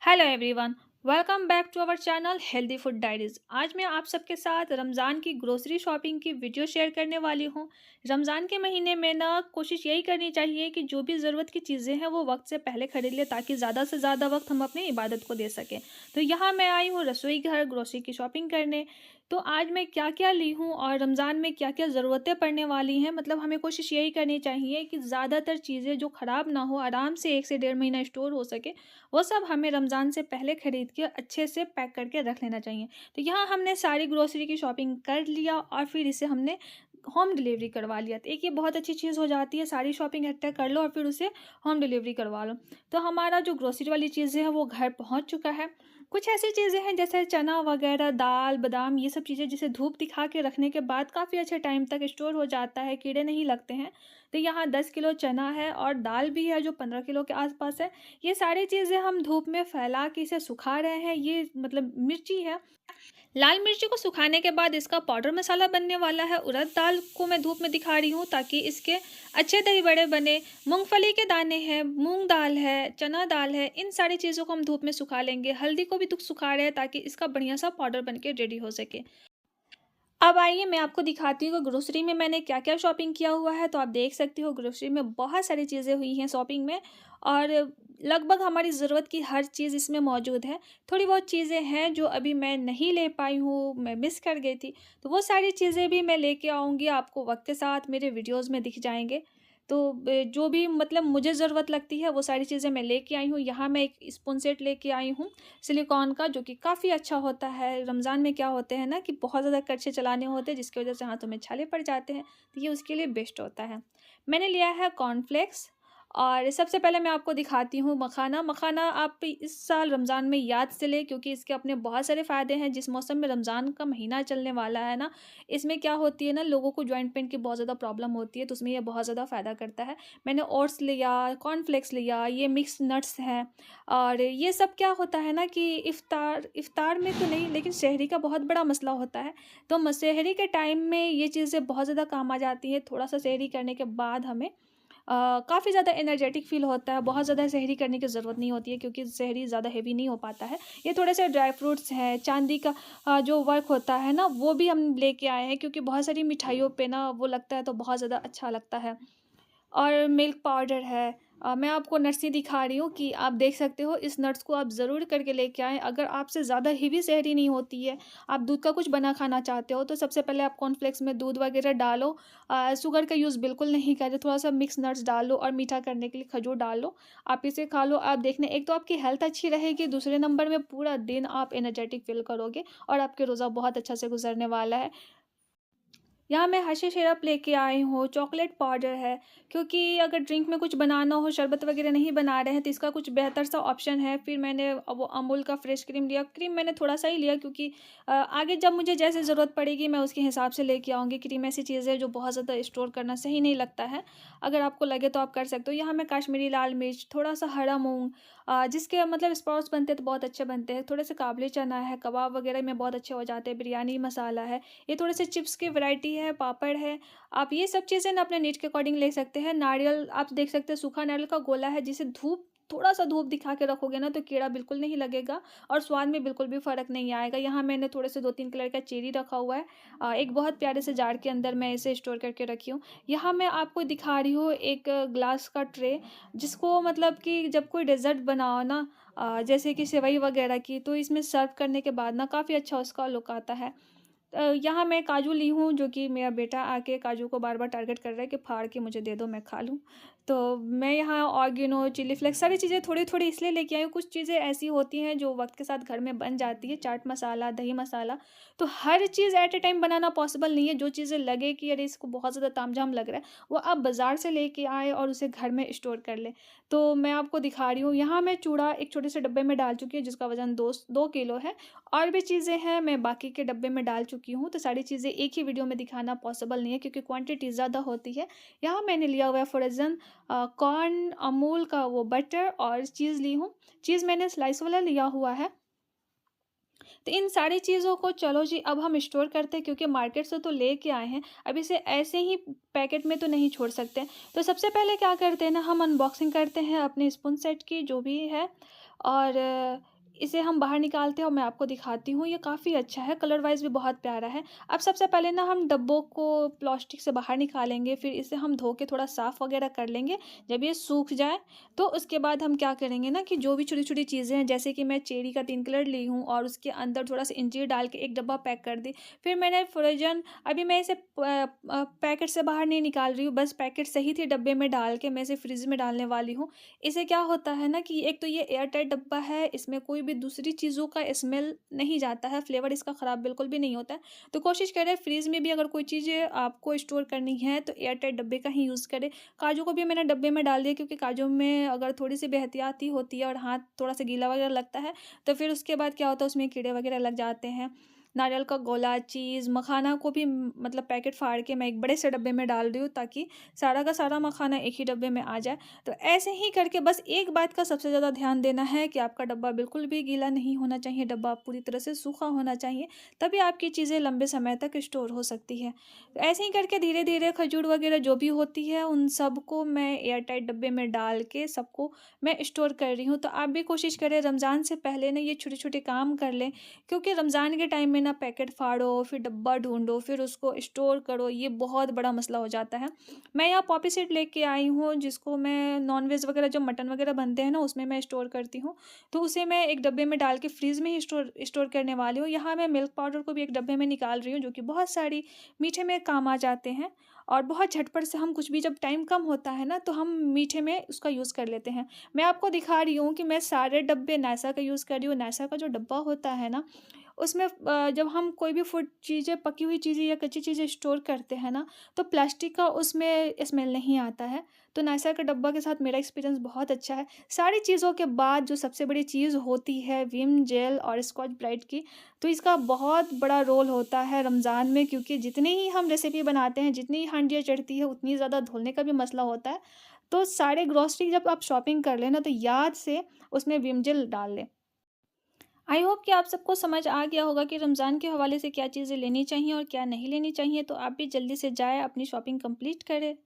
Hello everyone. Welcome back to our channel healthy food diaries. आज मैं आप सबके साथ रमज़ान की ग्रोसरी शॉपिंग की वीडियो शेयर करने वाली हूँ। रमज़ान के महीने में ना कोशिश यही करनी चाहिए कि जो भी ज़रूरत की चीज़ें हैं वो वक्त से पहले खरीद लें ताकि ज़्यादा से ज़्यादा वक्त हम अपनी इबादत को दे सकें। तो यहाँ मैं आई हूँ रसोई घर ग्रोसरी की शॉपिंग करने। तो आज मैं क्या क्या ली हूँ और रमज़ान में क्या क्या ज़रूरतें पड़ने वाली हैं, मतलब हमें कोशिश यही करनी चाहिए कि ज़्यादातर चीज़ें जो ख़राब ना हो, आराम से 1 से 1.5 महीना स्टोर हो सके, वो सब हमें रमज़ान से पहले खरीद के अच्छे से पैक करके रख लेना चाहिए। तो यहाँ हमने सारी ग्रोसरी की शॉपिंग कर लिया और फिर इसे हमने होम डिलीवरी करवा लिया। तो एक ये बहुत अच्छी चीज़ हो जाती है, सारी शॉपिंग इकट्ठा कर लो और फिर उसे होम डिलीवरी करवा लो। तो हमारा जो ग्रोसरी वाली चीज़ें हैं वो घर पहुँच चुका है। कुछ ऐसी चीज़ें हैं जैसे चना वगैरह, दाल, बादाम, ये सब चीज़ें जिसे धूप दिखा के रखने के बाद काफ़ी अच्छे टाइम तक स्टोर हो जाता है, कीड़े नहीं लगते हैं। तो यहाँ 10 किलो चना है और दाल भी है जो 15 किलो के आसपास है। ये सारी चीज़ें हम धूप में फैला के इसे सुखा रहे हैं। ये मतलब मिर्ची है, लाल मिर्ची को सुखाने के बाद इसका पाउडर मसाला बनने वाला है। उड़द दाल को मैं धूप में दिखा रही हूँ ताकि इसके अच्छे दही बड़े बने। मूंगफली के दाने हैं, मूंग दाल है, चना दाल है, इन सारी चीज़ों को हम धूप में सुखा लेंगे। हल्दी को भी सुखा रहे हैं ताकि इसका बढ़िया सा पाउडर बन के रेडी हो सके। अब आइए मैं आपको दिखाती हूँ कि ग्रोसरी में मैंने क्या-क्या शॉपिंग किया हुआ है। तो आप देख सकते हो ग्रोसरी में बहुत सारी चीज़ें हुई हैं शॉपिंग में और लगभग हमारी ज़रूरत की हर चीज़ इसमें मौजूद है। थोड़ी बहुत चीज़ें हैं जो अभी मैं नहीं ले पाई हूँ, मैं मिस कर गई थी। तो वो सारी चीज़ें भी मैं लेके आऊँगी, आपको वक़्त के साथ मेरे वीडियोज़ में दिख जाएँगे। तो जो भी मतलब मुझे ज़रूरत लगती है वो सारी चीज़ें मैं लेके आई हूँ। यहाँ मैं एक स्पून सेट लेके आई हूँ सिलिकॉन का, जो कि काफ़ी अच्छा होता है। रमज़ान में क्या होते हैं ना कि बहुत ज़्यादा कड़छे चलाने होते हैं जिसकी वज़ह से हाथों में छाले पड़ जाते हैं, तो ये उसके लिए बेस्ट होता है। मैंने लिया है कॉर्नफ्लेक्स और सबसे पहले मैं आपको दिखाती हूँ मखाना। मखाना आप इस साल रमज़ान में याद से लें क्योंकि इसके अपने बहुत सारे फ़ायदे हैं। जिस मौसम में रमज़ान का महीना चलने वाला है ना, इसमें क्या होती है ना, लोगों को जॉइंट पेन की बहुत ज़्यादा प्रॉब्लम होती है, तो उसमें ये बहुत ज़्यादा फ़ायदा करता है। मैंने ओट्स लिया, कॉर्नफ्लेक्स लिया, ये मिक्स नट्स हैं और ये सब क्या होता है ना कि इफ़्तार इफ़्तार में तो नहीं लेकिन सहरी का बहुत बड़ा मसला होता है। तो सहरी के टाइम में ये चीज़ें बहुत ज़्यादा काम आ जाती हैं। थोड़ा-सा सहरी करने के बाद हमें काफ़ी ज़्यादा एनर्जेटिक फ़ील होता है। बहुत ज़्यादा सहरी करने की ज़रूरत नहीं होती है क्योंकि सहरी ज़्यादा हेवी नहीं हो पाता है। ये थोड़े से ड्राई फ्रूट्स हैं, चांदी का जो वर्क होता है ना, वो भी हम लेके आए हैं क्योंकि बहुत सारी मिठाइयों पे ना वो लगता है तो बहुत ज़्यादा अच्छा लगता है। और मिल्क पाउडर है। मैं आपको नट्स ही दिखा रही हूँ कि आप देख सकते हो, इस नट्स को आप ज़रूर करके लेके आएँ। अगर आपसे ज़्यादा हेवी सहरी नहीं होती है, आप दूध का कुछ बना खाना चाहते हो, तो सबसे पहले आप कॉर्नफ्लेक्स में दूध वगैरह डालो। शुगर का यूज़ बिल्कुल नहीं करें, थोड़ा-सा मिक्स नट्स डाल लो और मीठा करने के लिए खजूर डाल लो। आप इसे खा लो, आप देखना एक तो आपकी हेल्थ अच्छी रहेगी, दूसरे नंबर में पूरा दिन आप एनर्जेटिक फ़ील करोगे और आपके रोज़ा बहुत अच्छा से गुज़रने वाला है। यहाँ मैं हर्षी सिरप लेके आई हूँ, चॉकलेट पाउडर है, क्योंकि अगर ड्रिंक में कुछ बनाना हो, शरबत वगैरह नहीं बना रहे हैं तो इसका कुछ बेहतर सा ऑप्शन है। फिर मैंने वो अमूल का फ्रेश क्रीम लिया। क्रीम मैंने थोड़ा-सा ही लिया क्योंकि आगे जब मुझे जैसे ज़रूरत पड़ेगी मैं उसके हिसाब से लेके आऊँगी। क्रीम ऐसी चीज़ है जो बहुत ज़्यादा स्टोर करना सही नहीं लगता है। अगर आपको लगे तो आप कर सकते हो। यहाँ मैं कश्मीरी लाल मिर्च, थोड़ा-सा हरा मूँग, जिसके मतलब स्प्राउट्स बनते हैं तो बहुत अच्छे बनते हैं। थोड़े से काबुली चना है, कबाब वगैरह में बहुत अच्छे हो जाते हैं। बिरयानी मसाला है। ये थोड़े से चिप्स की वैरायटी है, पापड़ है। आप ये सब चीज़ें ना अपने नीड के अकॉर्डिंग ले सकते हैं। नारियल आप देख सकते हैं, सूखा नारियल का गोला है जिसे थोड़ा-सा धूप दिखा के रखोगे ना तो कीड़ा बिल्कुल नहीं लगेगा और स्वाद में बिल्कुल भी फ़र्क नहीं आएगा। यहाँ मैंने थोड़े से 2-3 कलर का चेरी रखा हुआ है। एक बहुत प्यारे से जार के अंदर मैं इसे स्टोर करके रखी हूँ। यहाँ मैं आपको दिखा रही हूँ एक ग्लास का ट्रे, जिसको मतलब कि जब कोई डेज़र्ट बनाओ ना, जैसे कि सेवई वगैरह की, तो इसमें सर्व करने के बाद ना काफ़ी अच्छा उसका लुक आता है। यहाँ मैं काजू ली हूँ जो कि मेरा बेटा आके काजू को बार-बार टारगेट कर रहा है कि फाड़ के मुझे दे दो, मैं खा लूँ। तो मैं यहाँ ऑर्गेनो, चिली फ्लेक्स सारी चीज़ें थोड़ी-थोड़ी इसलिए लेके आई हूँ। कुछ चीज़ें ऐसी होती हैं जो वक़्त के साथ घर में बन जाती है, चाट मसाला, दही मसाला। तो हर चीज़ एट अ टाइम बनाना पॉसिबल नहीं है। जो चीज़ें लगे कि अरे इसको बहुत ज़्यादा तामझाम लग रहा है, वो आप बाज़ार से लेके आएँ और उसे घर में स्टोर कर लें। तो मैं आपको दिखा रही हूँ, यहाँ मैं चूड़ा एक छोटे से डब्बे में डाल चुकी हूँ जिसका वज़न 2 किलो है। और भी चीज़ें हैं मैं बाकी के डब्बे में डाल चुकी हूँ, तो सारी चीज़ें एक ही वीडियो में दिखाना पॉसिबल नहीं है क्योंकि क्वांटिटी ज़्यादा होती है। यहाँ मैंने लिया हुआ है फ्रोज़न कॉर्न, अमूल का वो बटर और चीज़ ली हूँ। चीज़ मैंने स्लाइस वाला लिया हुआ है। तो इन सारी चीज़ों को चलो जी अब हम स्टोर करते हैं क्योंकि मार्केट से तो लेके आए हैं, अब इसे ऐसे ही पैकेट में तो नहीं छोड़ सकते। तो सबसे पहले क्या करते हैं ना, हम अनबॉक्सिंग करते हैं अपने स्पून सेट की जो भी है। और इसे हम बाहर निकालते हैं और मैं आपको दिखाती हूँ, ये काफ़ी अच्छा है, कलर वाइज़ भी बहुत प्यारा है। अब सबसे पहले ना हम डब्बों को प्लास्टिक से बाहर निकालेंगे, फिर इसे हम धो के थोड़ा साफ़ वगैरह कर लेंगे। जब ये सूख जाए, तो उसके बाद हम क्या करेंगे ना कि जो भी छोटी-छोटी चीज़ें हैं, जैसे कि मैं चेरी का 3 कलर ली हूँ और उसके अंदर थोड़ा-सा इंजीर डाल के एक डब्बा पैक कर दी। फिर मैंने फ्रोज़न अभी मैं इसे पैकेट से बाहर नहीं निकाल रही हूँ, बस पैकेट सही थी डब्बे में डाल के मैं इसे फ्रिज में डालने वाली हूँ। इससे क्या होता है ना कि एक तो ये एयर टाइट डब्बा है, इसमें कोई भी दूसरी चीज़ों का स्मेल नहीं जाता है, फ्लेवर इसका ख़राब बिल्कुल भी नहीं होता है। तो कोशिश करें फ्रिज में भी अगर कोई चीज़ें आपको स्टोर करनी है तो एयर टाइट डब्बे का ही यूज़ करें। काजू को भी मैंने डब्बे में डाल दिया, क्योंकि काजू में अगर थोड़ी-सी बेहतियाती होती है और हाथ थोड़ा-सा गीला वगैरह लगता है, तो फिर उसके बाद क्या होता है उसमें कीड़े वगैरह लग जाते हैं। नारियल का गोला, चीज़, मखाना को भी मतलब पैकेट फाड़ के मैं एक बड़े से डब्बे में डाल रही हूँ, ताकि सारा का सारा मखाना एक ही डब्बे में आ जाए। तो ऐसे ही करके बस एक बात का सबसे ज़्यादा ध्यान देना है कि आपका डब्बा बिल्कुल भी गीला नहीं होना चाहिए, डब्बा पूरी तरह से सूखा होना चाहिए, तभी आपकी चीज़ें लंबे समय तक स्टोर हो सकती है। तो ऐसे ही करके धीरे-धीरे खजूर वगैरह जो भी होती है उन सबको मैं एयर टाइट डब्बे में डाल के सबको मैं स्टोर कर रही हूँ। तो आप भी कोशिश करें रमज़ान से पहले ना ये छोटे-छोटे काम कर लें, क्योंकि रमज़ान के टाइम में ना पैकेट फाड़ो, फिर डब्बा ढूँढो, फिर उसको स्टोर करो, ये बहुत बड़ा मसला हो जाता है। मैं यहाँ पॉपी सीड लेके आई हूँ, जिसको मैं नॉन-वेज वगैरह जो मटन वगैरह बनते हैं ना, उसमें मैं स्टोर करती हूँ। तो उसे मैं एक डब्बे में डाल के फ्रीज़ में ही स्टोर स्टोर करने वाली हूँ। यहाँ मैं मिल्क पाउडर को भी एक डब्बे में निकाल रही हूँ, जो कि बहुत सारी मीठे में काम आ जाते हैं और बहुत झटपट से हम कुछ भी जब टाइम कम होता है ना, तो हम मीठे में उसका यूज़ कर लेते हैं। मैं आपको दिखा रही हूँ कि मैं सारे डब्बे नायसा का यूज़ कर रही हूँ। नायसा का जो डब्बा होता है ना, उसमें जब हम कोई भी फूड चीज़ें, पकी हुई चीज़ें या कच्ची चीज़ें स्टोर करते हैं ना, तो प्लास्टिक का उसमें स्मेल नहीं आता है। तो नायसा के डब्बा के साथ मेरा एक्सपीरियंस बहुत अच्छा है। सारी चीज़ों के बाद जो सबसे बड़ी चीज़ होती है विम जेल और स्कॉच ब्राइट की, तो इसका बहुत बड़ा रोल होता है रमज़ान में, क्योंकि जितनी ही हम रेसिपी बनाते हैं, जितनी ही हांडियाँ चढ़ती है, उतनी ज़्यादा धुलने का भी मसला होता है। तो सारे ग्रोसरी जब आप शॉपिंग कर लें ना, तो याद से उसमें विम जेल डाल लें। आई होप कि आप सबको समझ आ गया होगा कि रमज़ान के हवाले से क्या चीज़ें लेनी चाहिए और क्या नहीं लेनी चाहिए, तो आप भी जल्दी से जाएँ, अपनी शॉपिंग कंप्लीट करें।